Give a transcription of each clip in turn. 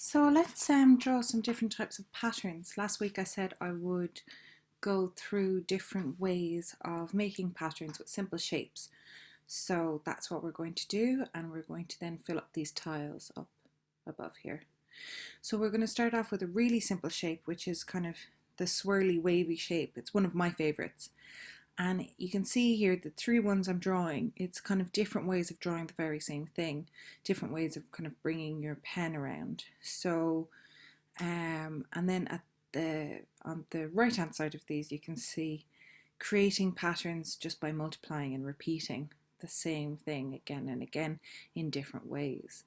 So let's draw some different types of patterns. Last week I said I would go through different ways of making patterns with simple shapes. So that's what we're going to do, and we're going to then fill up these tiles up above here. So we're going to start off with a really simple shape, which is kind of the swirly wavy shape. It's one of my favorites. And you can see here the three ones I'm drawing, it's kind of different ways of drawing the very same thing, different ways of kind of bringing your pen around. So, and then on the right hand side of these, you can see creating patterns just by multiplying and repeating the same thing again and again in different ways.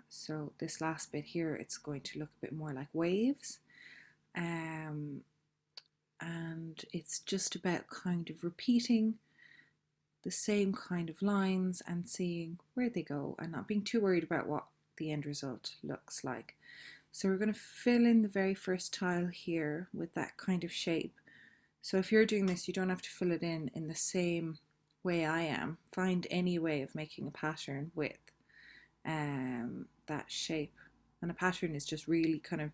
So this last bit here, it's going to look a bit more like waves. And it's just about kind of repeating the same kind of lines and seeing where they go and not being too worried about what the end result looks like. So we're going to fill in the very first tile here with that kind of shape. So if you're doing this, you don't have to fill it in the same way I am. Find any way of making a pattern with that shape. And a pattern is just really kind of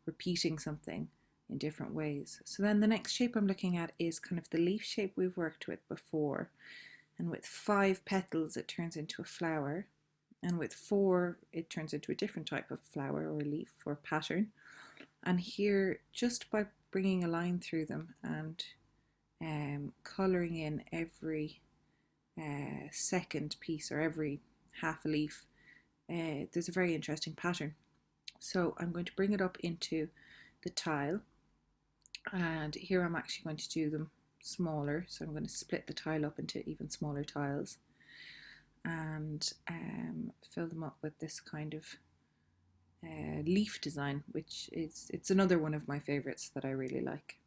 repeating something in different ways. So then the next shape I'm looking at is kind of the leaf shape we've worked with before. And with 5 petals, it turns into a flower. And with 4, it turns into a different type of flower or leaf or pattern. And here, just by bringing a line through them and colouring in every second piece or every half a leaf, there's a very interesting pattern. So I'm going to bring it up into the tile, and here I'm actually going to do them smaller, so I'm going to split the tile up into even smaller tiles and fill them up with this kind of leaf design, which it's another one of my favorites that I really like.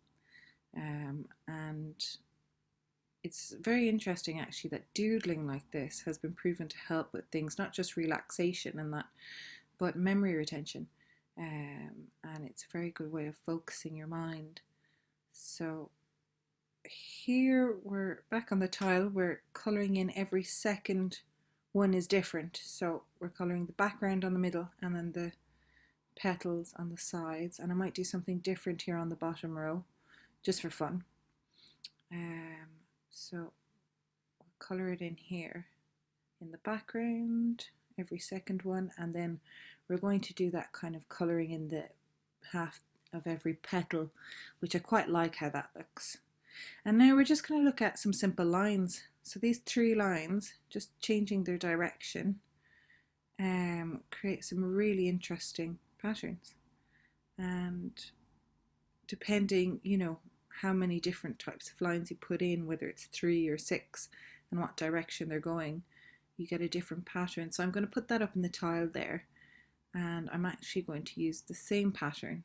And it's very interesting actually that doodling like this has been proven to help with things, not just relaxation and that, but memory retention. And it's a very good way of focusing your mind. So here we're back on the tile, we're colouring in every second one is different. So we're colouring the background on the middle and then the petals on the sides, and I might do something different here on the bottom row just for fun. So we'll colour it in here in the background, every second one, and then we're going to do that kind of colouring in the half of every petal, which I quite like how that looks. And now we're just going to look at some simple lines. So these 3 lines, just changing their direction, create some really interesting patterns. And depending, how many different types of lines you put in, whether it's 3 or 6 and what direction they're going, you get a different pattern. So I'm going to put that up in the tile there, and I'm actually going to use the same pattern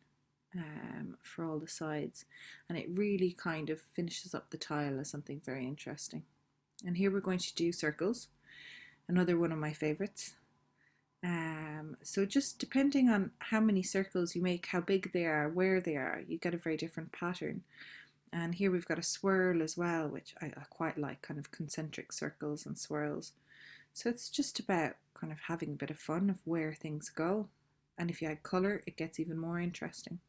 for all the sides, and it really kind of finishes up the tile as something very interesting. And here we're going to do circles, another one of my favorites. So just depending on how many circles you make, how big they are, where they are, you get a very different pattern. And here we've got a swirl as well, which I quite like, kind of concentric circles and swirls. So it's just about kind of having a bit of fun of where things go. And if you add colour, it gets even more interesting.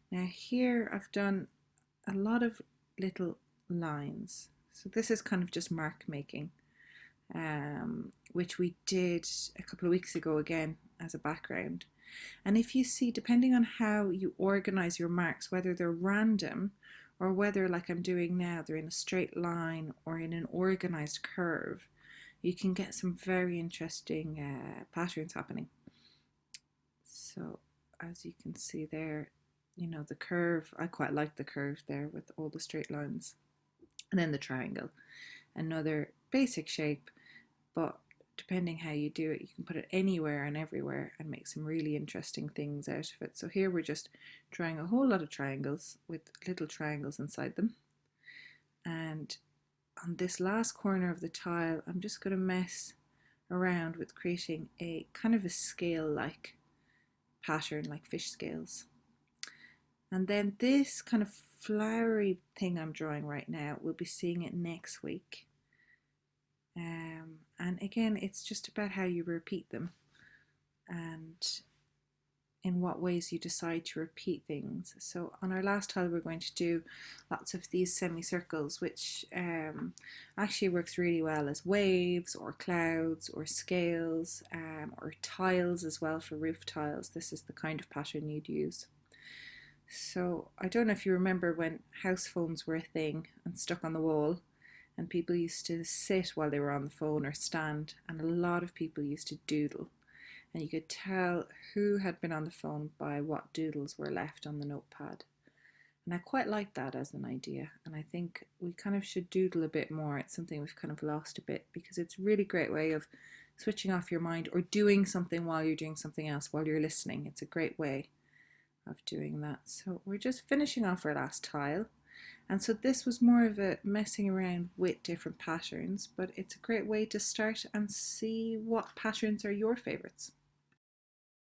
Now here I've done a lot of little lines. So this is kind of just mark making, which we did a couple of weeks ago again as a background. And if you see, depending on how you organise your marks, whether they're random or whether, like I'm doing now, they're in a straight line or in an organised curve, you can get some very interesting patterns happening. So as you can see there, the curve, I quite like the curve there with all the straight lines. And then the triangle, another basic shape, but depending how you do it, you can put it anywhere and everywhere and make some really interesting things out of it. So here we're just drawing a whole lot of triangles with little triangles inside them. And on this last corner of the tile, I'm just going to mess around with creating a kind of a scale-like pattern, like fish scales. And then this kind of flowery thing I'm drawing right now, we'll be seeing it next week. And again, it's just about how you repeat them. And in what ways you decide to repeat things. So on our last tile we're going to do lots of these semicircles, which actually works really well as waves or clouds or scales, or tiles as well. For roof tiles, this is the kind of pattern you'd use. So I don't know if you remember when house phones were a thing and stuck on the wall, and people used to sit while they were on the phone or stand, and a lot of people used to doodle, and you could tell who had been on the phone by what doodles were left on the notepad. And I quite like that as an idea, and I think we kind of should doodle a bit more. It's something we've kind of lost a bit, because it's a really great way of switching off your mind or doing something while you're doing something else, while you're listening. It's a great way of doing that. So we're just finishing off our last tile. And so this was more of a messing around with different patterns, but it's a great way to start and see what patterns are your favorites.